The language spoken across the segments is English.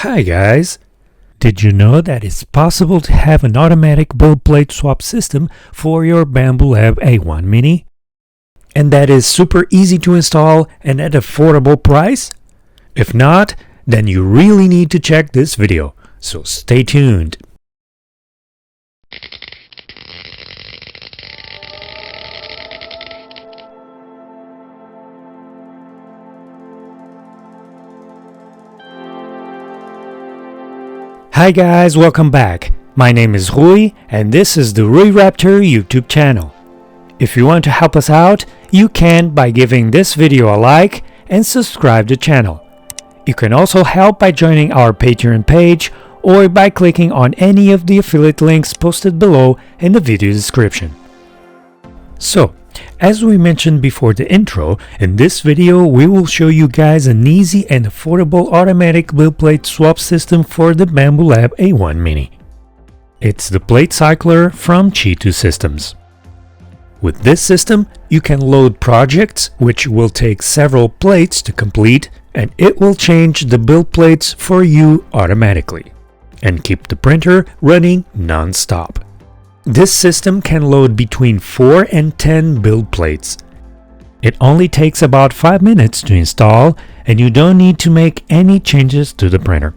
Hi guys! Did you know that it's possible to have an automatic build plate swap system for your BAMBU LAB A1 Mini? And that is super easy to install and at affordable price? If not, then you really need to check this video, so stay tuned. Hi guys, welcome back. My name is Rui and this is the Rui Raptor YouTube channel. If you want to help us out, you can by giving this video a like and subscribe to the channel. You can also help by joining our Patreon page or by clicking on any of the affiliate links posted below in the video description. So, as we mentioned before the intro, in this video we will show you guys an easy and affordable automatic build plate swap system for the BAMBU LAB A1 Mini. It's the Platecycler from Chitu Systems. With this system, you can load projects which will take several plates to complete, and it will change the build plates for you automatically and keep the printer running non-stop. This system can load between 4 and 10 build plates. It only takes about 5 minutes to install and you don't need to make any changes to the printer.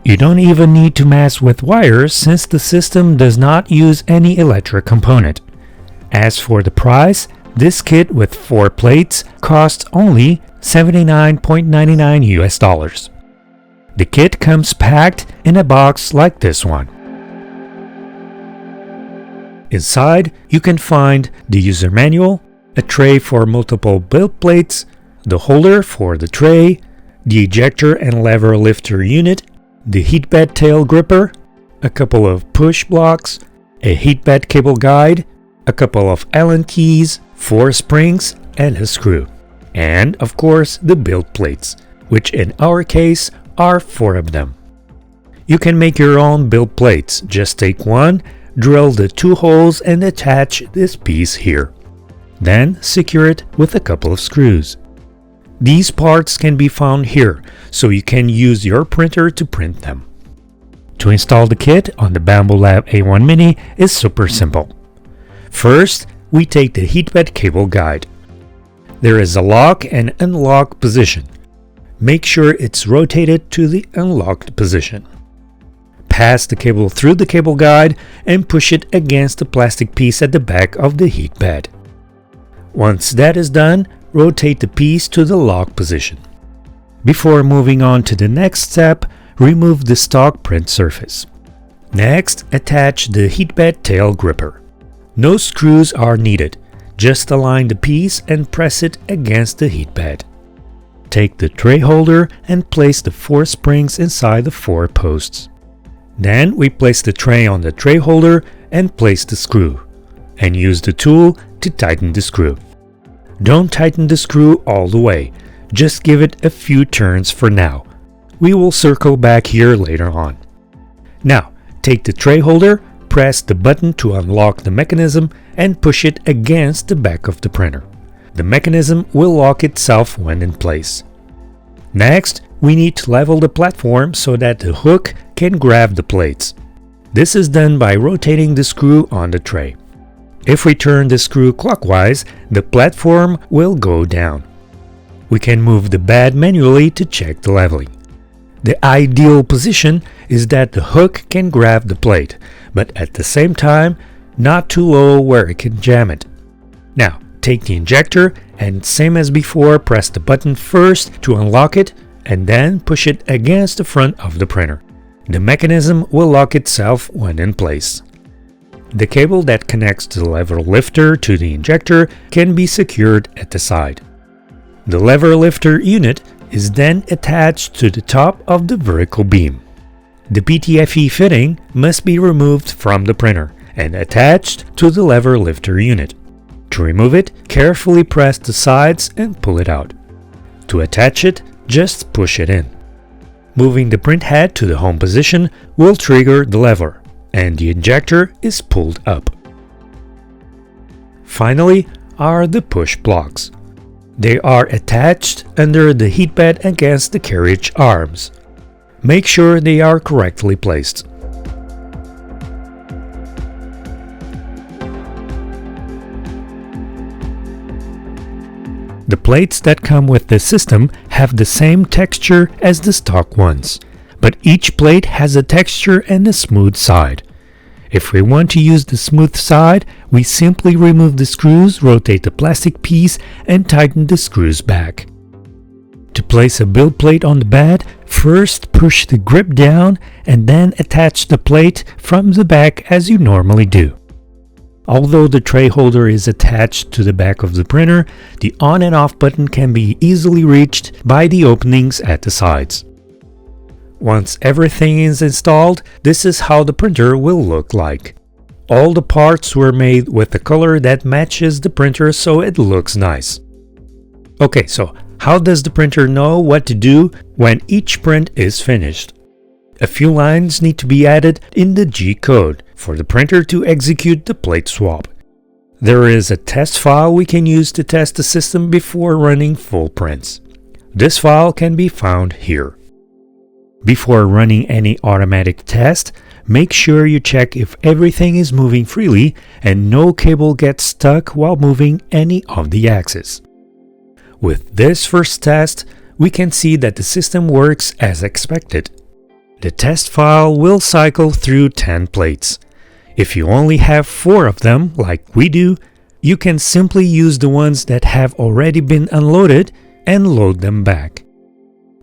You don't even need to mess with wires since the system does not use any electric component. As for the price, this kit with 4 plates costs only $79.99 US. The kit comes packed in a box like this one. Inside, you can find the user manual, a tray for multiple build plates, the holder for the tray, the ejector and lever lifter unit, the heat bed tail gripper, a couple of push blocks, a heat bed cable guide, a couple of Allen keys, 4 springs and a screw, and of course the build plates, which in our case are 4 of them. You can make your own build plates. Just take one, drill the 2 holes and attach this piece here. Then secure it with a couple of screws. These parts can be found here, so you can use your printer to print them. To install the kit on the BAMBU LAB A1 Mini is super simple. First, we take the heatbed cable guide. There is a lock and unlock position. Make sure it's rotated to the unlocked position. Pass the cable through the cable guide and push it against the plastic piece at the back of the heat bed. Once that is done, rotate the piece to the lock position. Before moving on to the next step, remove the stock print surface. Next, attach the heat bed tail gripper. No screws are needed, just align the piece and press it against the heat bed. Take the tray holder and place the 4 springs inside the 4 posts. Then we place the tray on the tray holder and place the screw, and use the tool to tighten the screw. Don't tighten the screw all the way, just give it a few turns for now. We will circle back here later on. Now, take the tray holder, press the button to unlock the mechanism and push it against the back of the printer. The mechanism will lock itself when in place. Next, we need to level the platform so that the hook can grab the plates. This is done by rotating the screw on the tray. If we turn the screw clockwise, the platform will go down. We can move the bed manually to check the leveling. The ideal position is that the hook can grab the plate, but at the same time, not too low where it can jam it. Now, take the injector and same as before, press the button first to unlock it and then push it against the front of the printer. The mechanism will lock itself when in place. The cable that connects the lever lifter to the injector can be secured at the side. The lever lifter unit is then attached to the top of the vertical beam. The PTFE fitting must be removed from the printer and attached to the lever lifter unit. To remove it, carefully press the sides and pull it out. To attach it, just push it in. Moving the print head to the home position will trigger the lever, and the injector is pulled up. Finally are the push blocks. They are attached under the heat bed against the carriage arms. Make sure they are correctly placed. The plates that come with this system have the same texture as the stock ones, but each plate has a texture and a smooth side. If we want to use the smooth side, we simply remove the screws, rotate the plastic piece, and tighten the screws back. To place a build plate on the bed, first push the grip down and then attach the plate from the back as you normally do. Although the tray holder is attached to the back of the printer, the on and off button can be easily reached by the openings at the sides. Once everything is installed, this is how the printer will look like. All the parts were made with the color that matches the printer, so it looks nice. Okay, so how does the printer know what to do when each print is finished? A few lines need to be added in the G code for the printer to execute the plate swap. There is a test file we can use to test the system before running full prints. This file can be found here. Before running any automatic test, make sure you check if everything is moving freely and no cable gets stuck while moving any of the axes. With this first test, we can see that the system works as expected. The test file will cycle through 10 plates. If you only have 4 of them, like we do, you can simply use the ones that have already been unloaded and load them back.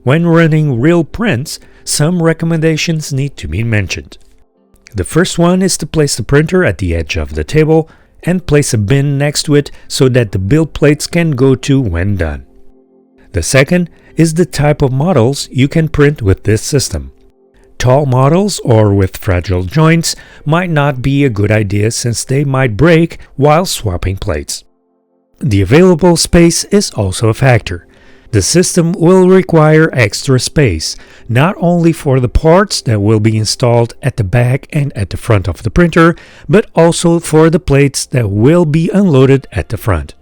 When running real prints, some recommendations need to be mentioned. The first one is to place the printer at the edge of the table and place a bin next to it so that the build plates can go to when done. The second is the type of models you can print with this system. Tall models or with fragile joints might not be a good idea since they might break while swapping plates. The available space is also a factor. The system will require extra space, not only for the parts that will be installed at the back and at the front of the printer, but also for the plates that will be unloaded at the front.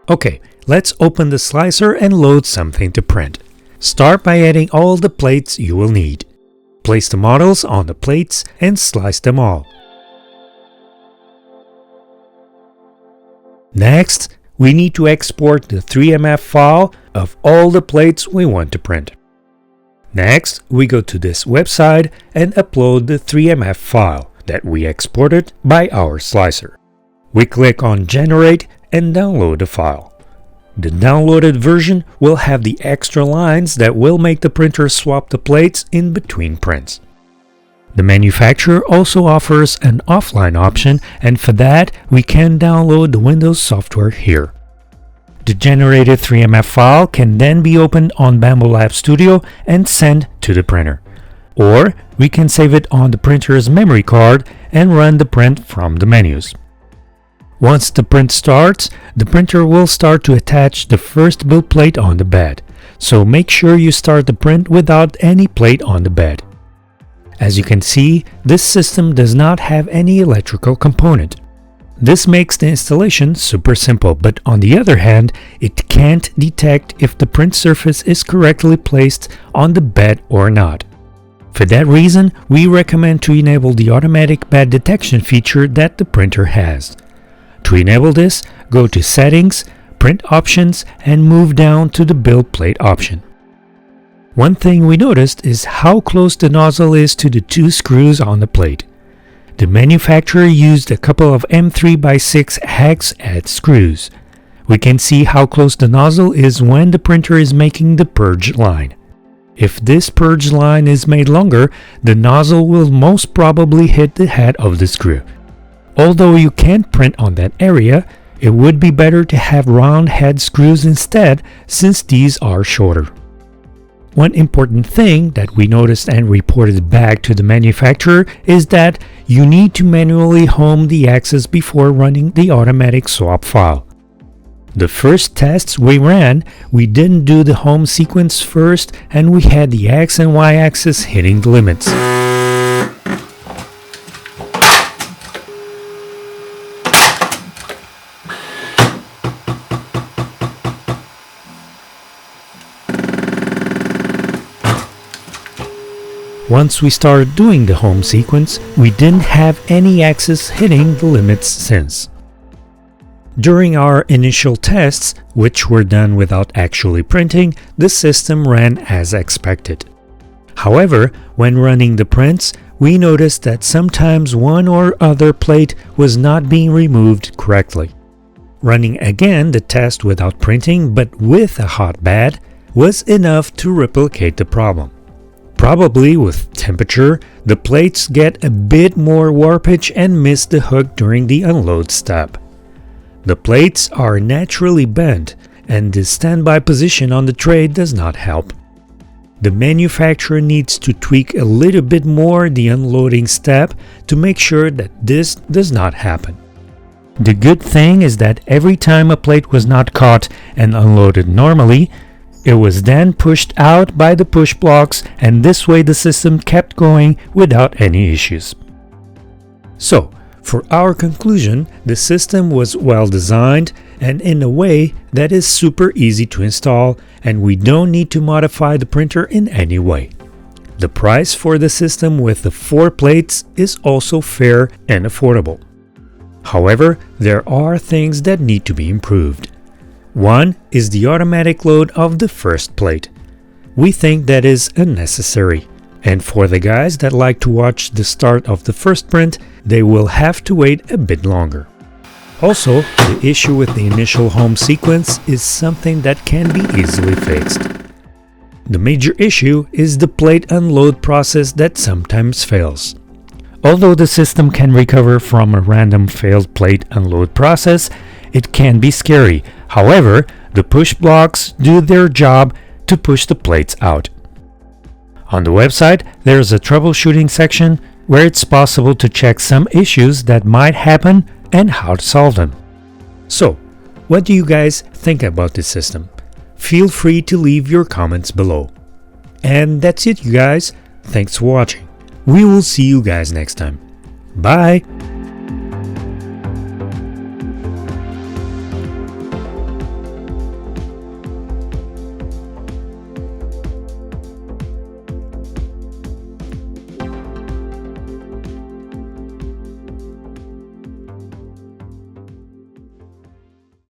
Okay, let's open the slicer and load something to print. Start by adding all the plates you will need. Place the models on the plates and slice them all. Next, we need to export the 3MF file of all the plates we want to print. Next, we go to this website and upload the 3MF file that we exported by our slicer. We click on Generate and download the file. The downloaded version will have the extra lines that will make the printer swap the plates in between prints. The manufacturer also offers an offline option, and for that we can download the Windows software here. The generated 3MF file can then be opened on BAMBU LAB Studio and sent to the printer. Or we can save it on the printer's memory card and run the print from the menus. Once the print starts, the printer will start to attach the first build plate on the bed, so make sure you start the print without any plate on the bed. As you can see, this system does not have any electrical component. This makes the installation super simple, but on the other hand, it can't detect if the print surface is correctly placed on the bed or not. For that reason, we recommend to enable the automatic bed detection feature that the printer has. To enable this, go to Settings, Print Options, and move down to the Build Plate option. One thing we noticed is how close the nozzle is to the 2 screws on the plate. The manufacturer used a couple of M3x6 hex head screws. We can see how close the nozzle is when the printer is making the purge line. If this purge line is made longer, the nozzle will most probably hit the head of the screw. Although you can't print on that area, it would be better to have round head screws instead, since these are shorter. One important thing that we noticed and reported back to the manufacturer is that you need to manually home the axis before running the automatic swap file. The first tests we ran, we didn't do the home sequence first and we had the X and Y axis hitting the limits. Once we started doing the home sequence, we didn't have any axis hitting the limits since. During our initial tests, which were done without actually printing, the system ran as expected. However, when running the prints, we noticed that sometimes one or other plate was not being removed correctly. Running again the test without printing but with a hot bed was enough to replicate the problem. Probably with temperature, the plates get a bit more warpage and miss the hook during the unload step. The plates are naturally bent, and the standby position on the tray does not help. The manufacturer needs to tweak a little bit more the unloading step to make sure that this does not happen. The good thing is that every time a plate was not caught and unloaded normally, it was then pushed out by the push blocks, and this way the system kept going without any issues. So, for our conclusion, the system was well designed and in a way that is super easy to install, and we don't need to modify the printer in any way. The price for the system with the 4 plates is also fair and affordable. However, there are things that need to be improved. One is the automatic load of the first plate. We think that is unnecessary, and for the guys that like to watch the start of the first print, they will have to wait a bit longer. Also, the issue with the initial home sequence is something that can be easily fixed. The major issue is the plate unload process that sometimes fails. Although the system can recover from a random failed plate unload process, it can be scary. However, the push blocks do their job to push the plates out. On the website, there is a troubleshooting section where it's possible to check some issues that might happen and how to solve them. So, what do you guys think about this system? Feel free to leave your comments below. And that's it, you guys. Thanks for watching. We will see you guys next time. Bye!